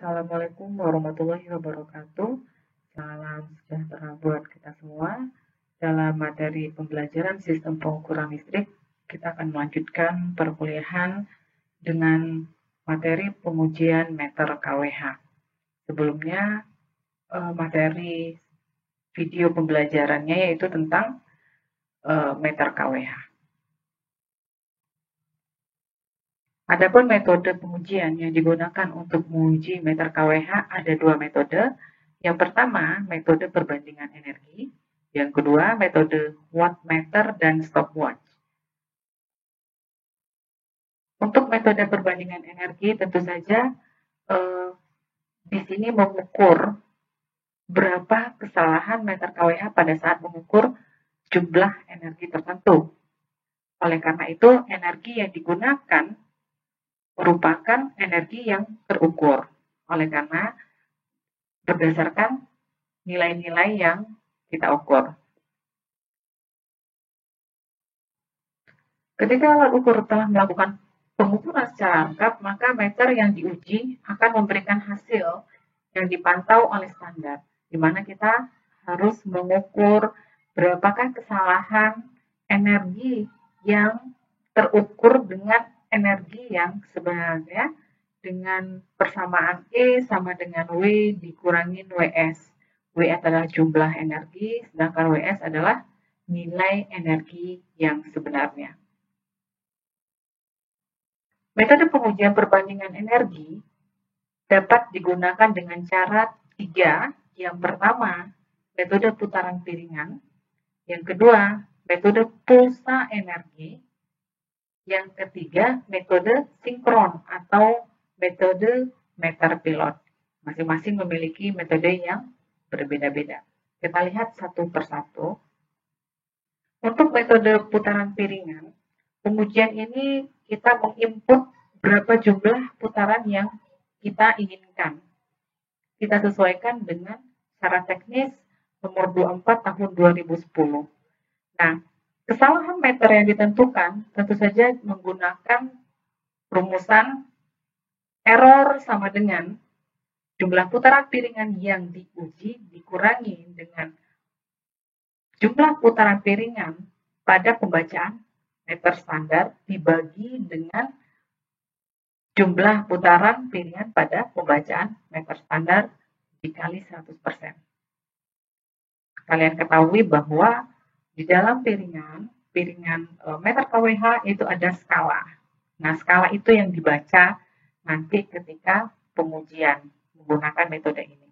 Assalamualaikum warahmatullahi wabarakatuh. Salam sejahtera buat kita semua. Dalam materi pembelajaran sistem pengukuran listrik, kita akan melanjutkan perkuliahan dengan materi pengujian meter kWh. Sebelumnya, materi video pembelajarannya yaitu tentang meter kWh. Adapun metode pengujian yang digunakan untuk menguji meter kWh ada dua metode. Yang pertama, metode perbandingan energi. Yang kedua, metode wattmeter dan stopwatch. Untuk metode perbandingan energi, tentu saja di sini mengukur berapa kesalahan meter kWh pada saat mengukur jumlah energi tertentu. Oleh karena itu, energi yang digunakan merupakan energi yang terukur. Oleh karena berdasarkan nilai-nilai yang kita ukur. Ketika alat ukur telah melakukan pengukuran secara lengkap, maka meter yang diuji akan memberikan hasil yang dipantau oleh standar, di mana kita harus mengukur berapakah kesalahan energi yang terukur dengan energi yang sebenarnya dengan persamaan E sama dengan W dikurangin WS. W adalah jumlah energi, sedangkan WS adalah nilai energi yang sebenarnya. Metode pengujian perbandingan energi dapat digunakan dengan cara 3. Yang pertama, metode putaran piringan. Yang kedua, metode pulsa energi. Yang ketiga, metode sinkron atau metode meter pilot. Masing-masing memiliki metode yang berbeda-beda. Kita lihat satu persatu. Untuk metode putaran piringan, pengujian ini kita menginput berapa jumlah putaran yang kita inginkan. Kita sesuaikan dengan syarat teknis nomor 24 tahun 2010. Nah, kesalahan meter yang ditentukan tentu saja menggunakan rumusan error sama dengan jumlah putaran piringan yang diuji dikurangi dengan jumlah putaran piringan pada pembacaan meter standar dibagi dengan jumlah putaran piringan pada pembacaan meter standar dikali 100%. Kalian ketahui bahwa di dalam piringan meter kWh itu ada skala. Nah, skala itu yang dibaca nanti ketika pengujian menggunakan metode ini.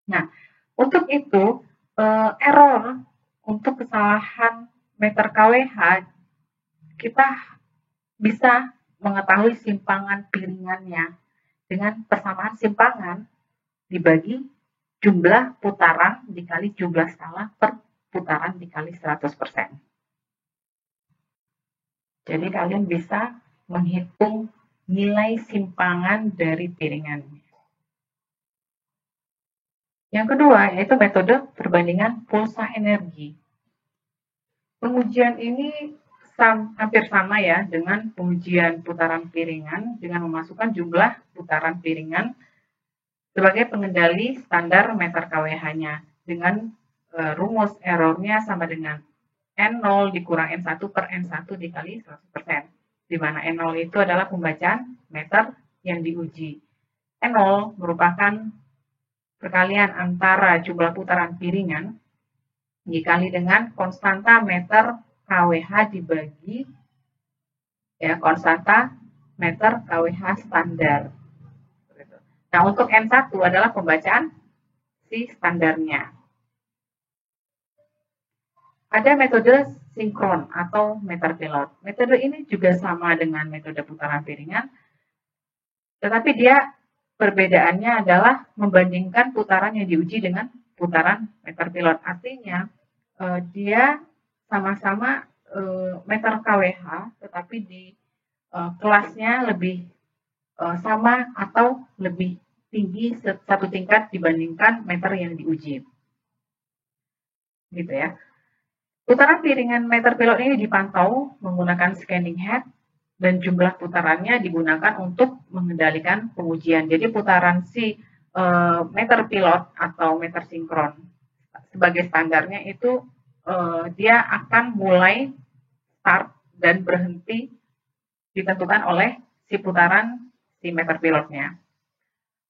Nah, untuk itu, error untuk kesalahan meter kWh, kita bisa mengetahui simpangan piringannya dengan persamaan simpangan dibagi jumlah putaran dikali jumlah skala per putaran dikali 100%. Jadi kalian bisa menghitung nilai simpangan dari piringannya. Yang kedua yaitu metode perbandingan pulsa energi. Pengujian ini hampir sama ya dengan pengujian putaran piringan dengan memasukkan jumlah putaran piringan sebagai pengendali standar meter kWh-nya dengan rumus errornya sama dengan N0 dikurang N1 per N1 dikali 100%. Di mana N0 itu adalah pembacaan meter yang diuji. N0 merupakan perkalian antara jumlah putaran piringan dikali dengan konstanta meter kWh dibagi konstanta meter kWh standar. Nah, untuk N1 adalah pembacaan si standarnya. Ada metode sinkron atau meter pilot. Metode ini juga sama dengan metode putaran piringan, tetapi dia perbedaannya adalah membandingkan putaran yang diuji dengan putaran meter pilot. Artinya, dia sama-sama meter kWh, tetapi di kelasnya lebih sama atau lebih tinggi satu tingkat dibandingkan meter yang diuji. Gitu ya. Putaran piringan meter pilot ini dipantau menggunakan scanning head dan jumlah putarannya digunakan untuk mengendalikan pengujian. Jadi putaran si meter pilot atau meter sinkron sebagai standarnya itu dia akan mulai start dan berhenti ditentukan oleh si putaran si meter pilotnya.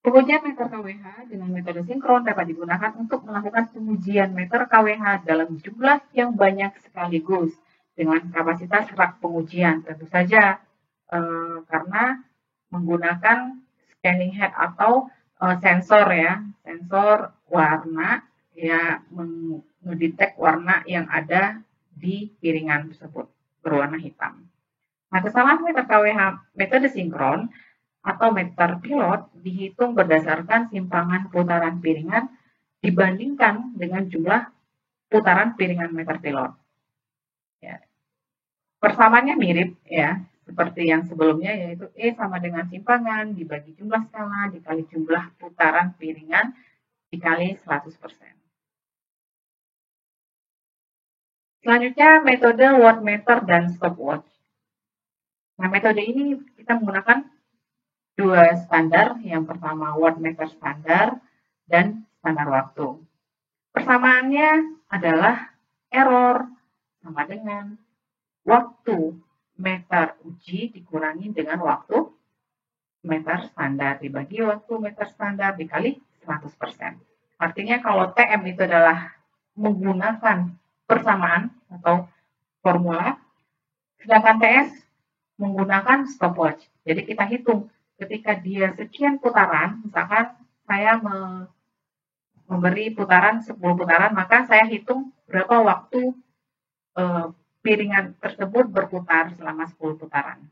Pengujian meter KWH dengan metode sinkron dapat digunakan untuk melakukan pengujian meter KWH dalam jumlah yang banyak sekaligus dengan kapasitas rak pengujian. Tentu saja karena menggunakan scanning head atau sensor ya, sensor warna ya, mendetek warna yang ada di piringan tersebut berwarna hitam. Nah, kesalahan meter KWH metode sinkron atau meter pilot dihitung berdasarkan simpangan putaran piringan dibandingkan dengan jumlah putaran piringan meter pilot. Ya. Persamaannya mirip ya, seperti yang sebelumnya, yaitu E sama dengan simpangan dibagi jumlah skala dikali jumlah putaran piringan dikali 100%. Selanjutnya metode wattmeter dan stopwatch. Nah, metode ini kita menggunakan dua standar, yang pertama wattmeter standar dan standar waktu. Persamaannya adalah error sama dengan waktu meter uji dikurangi dengan waktu meter standar dibagi waktu meter standar dikali 100%. Artinya kalau TM itu adalah menggunakan persamaan atau formula, sedangkan TS menggunakan stopwatch. Jadi kita hitung ketika dia sekian putaran, misalkan saya memberi putaran 10 putaran, maka saya hitung berapa waktu piringan tersebut berputar selama 10 putaran.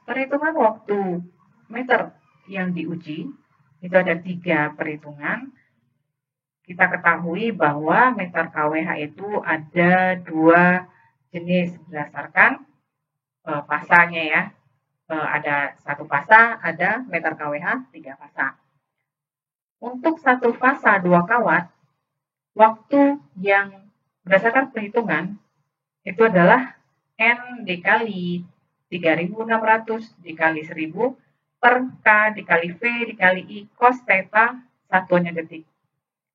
Perhitungan waktu meter yang diuji, itu ada 3 perhitungan. Kita ketahui bahwa meter KWH itu ada 2 jenis berdasarkan pasanya ya. Ada 1 fasa, ada meter KWH 3 fasa. Untuk 1 fasa 2 kawat, waktu yang berdasarkan perhitungan itu adalah N dikali 3600 dikali 1000 per K dikali V dikali I cos theta satuannya detik.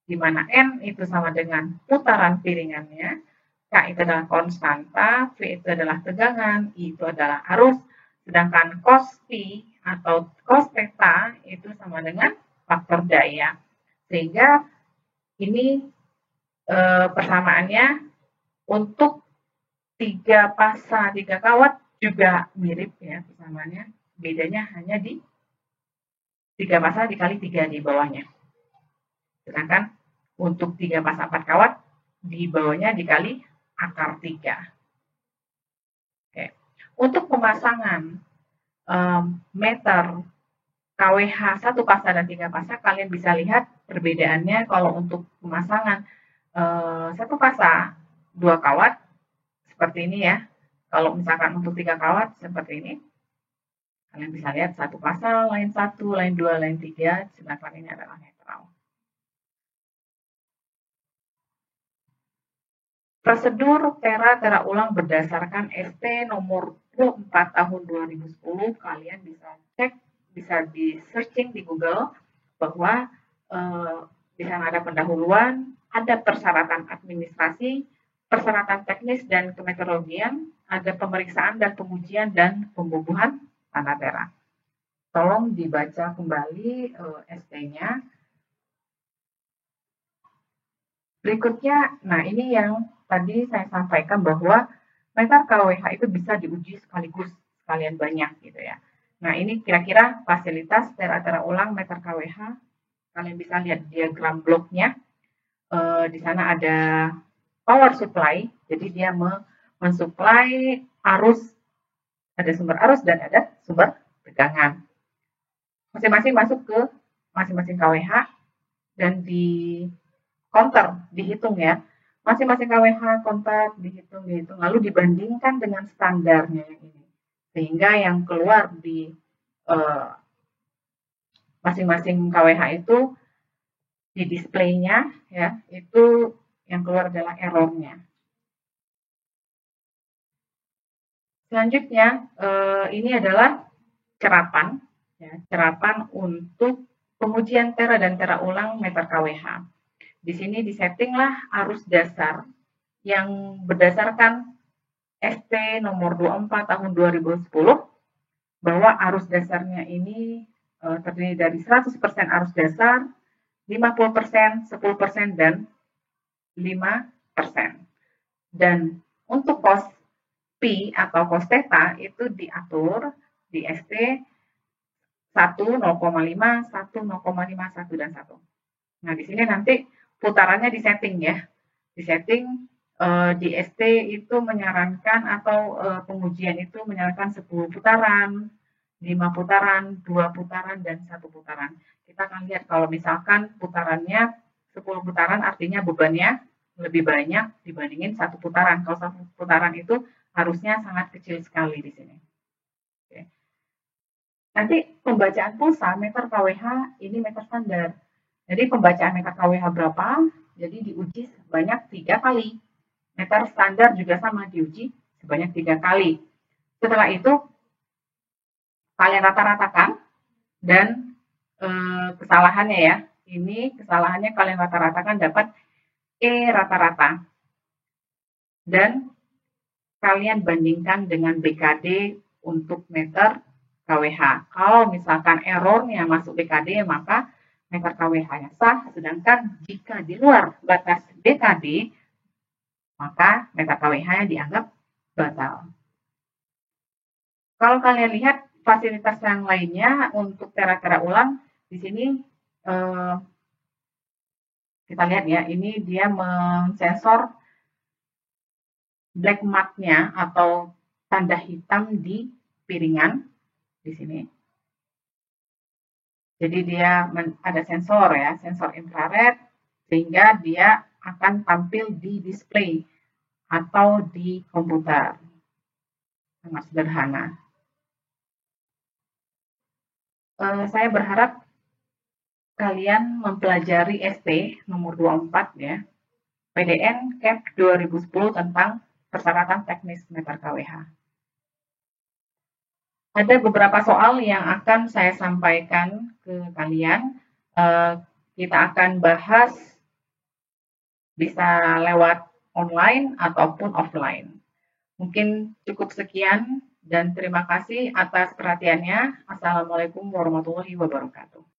Di mana N itu sama dengan putaran piringannya, K itu adalah konstanta, V itu adalah tegangan, I itu adalah arus, sedangkan cos P atau cos theta itu sama dengan faktor daya. Sehingga ini persamaannya untuk 3 pasa 3 kawat juga mirip ya persamaannya, bedanya hanya di 3 pasa dikali 3 di bawahnya. Sedangkan untuk 3 pasa 4 kawat di bawahnya dikali akar 3. Oke. Untuk pemasangan meter KWH 1 pasa dan 3 pasa, kalian bisa lihat perbedaannya. Kalau untuk pemasangan 1 pasa 2 kawat seperti ini ya. Kalau misalkan untuk 3 kawat seperti ini, kalian bisa lihat 1 pasa, lain 1, lain 2, lain 3, sedangkan ini adalah netral. Prosedur tera ulang berdasarkan ST nomor 24 tahun 2010, kalian bisa cek, bisa di searching di Google bahwa di sana ada pendahuluan, ada persyaratan administrasi, persyaratan teknis dan kemeteorologian, ada pemeriksaan dan pengujian dan pembubuhan tanda tera. Tolong dibaca kembali ST-nya. Berikutnya, nah ini yang tadi saya sampaikan bahwa meter KWH itu bisa diuji sekaligus sekalian banyak gitu ya. Nah ini kira-kira fasilitas tera ulang meter KWH. Kalian bisa lihat diagram bloknya. Di sana ada power supply, jadi dia mensuplai arus, ada sumber arus dan ada sumber tegangan. Masing-masing masuk ke masing-masing KWH dan di counter, dihitung ya. Masing-masing KWH kontak, dihitung, lalu dibandingkan dengan standarnya yang ini. Sehingga yang keluar di masing-masing KWH itu di displaynya ya, itu yang keluar adalah errornya. Selanjutnya, ini adalah cerapan, ya, cerapan untuk pengujian tera dan tera ulang meter kWh. Di sini disettinglah arus dasar yang berdasarkan ST nomor 24 tahun 2010, bahwa arus dasarnya ini terdiri dari 100% arus dasar, 50%, 10%, dan 5%. Dan untuk cos Pi atau cos theta itu diatur di ST 1, 0,5, 1, 0,5, 1, dan 1. Nah, di sini nanti putarannya disetting ya. Disetting di ST itu menyarankan atau pengujian itu menyarankan 10 putaran, 5 putaran, 2 putaran, dan 1 putaran. Kita akan lihat kalau misalkan putarannya 10 putaran artinya bebannya lebih banyak dibandingin 1 putaran. Kalau 1 putaran itu harusnya sangat kecil sekali di sini. Oke. Nanti pembacaan pulsa meter kWh ini meter standar. Jadi pembacaan meter kWh berapa? Jadi diuji sebanyak 3 kali. Meter standar juga sama, diuji sebanyak 3 kali. Setelah itu kalian rata-ratakan dan kesalahannya ya. Ini kesalahannya kalian rata-ratakan dapat E rata-rata. Dan kalian bandingkan dengan BKD untuk meter kWh. Kalau misalkan errornya masuk BKD, maka meter kWh-nya sah, sedangkan jika di luar batas BKD, maka meter kWh-nya dianggap batal. Kalau kalian lihat fasilitas yang lainnya untuk tera-tera ulang, di sini kita lihat ya, ini dia mensensor black mark-nya atau tanda hitam di piringan di sini. Jadi dia ada sensor ya, sensor infrared, sehingga dia akan tampil di display atau di komputer. Sangat sederhana. Saya berharap kalian mempelajari ST nomor 24 ya, PDN CAP 2010 tentang persyaratan teknis meter kWh. Ada beberapa soal yang akan saya sampaikan ke kalian. Kita akan bahas bisa lewat online ataupun offline. Mungkin cukup sekian dan terima kasih atas perhatiannya. Assalamualaikum warahmatullahi wabarakatuh.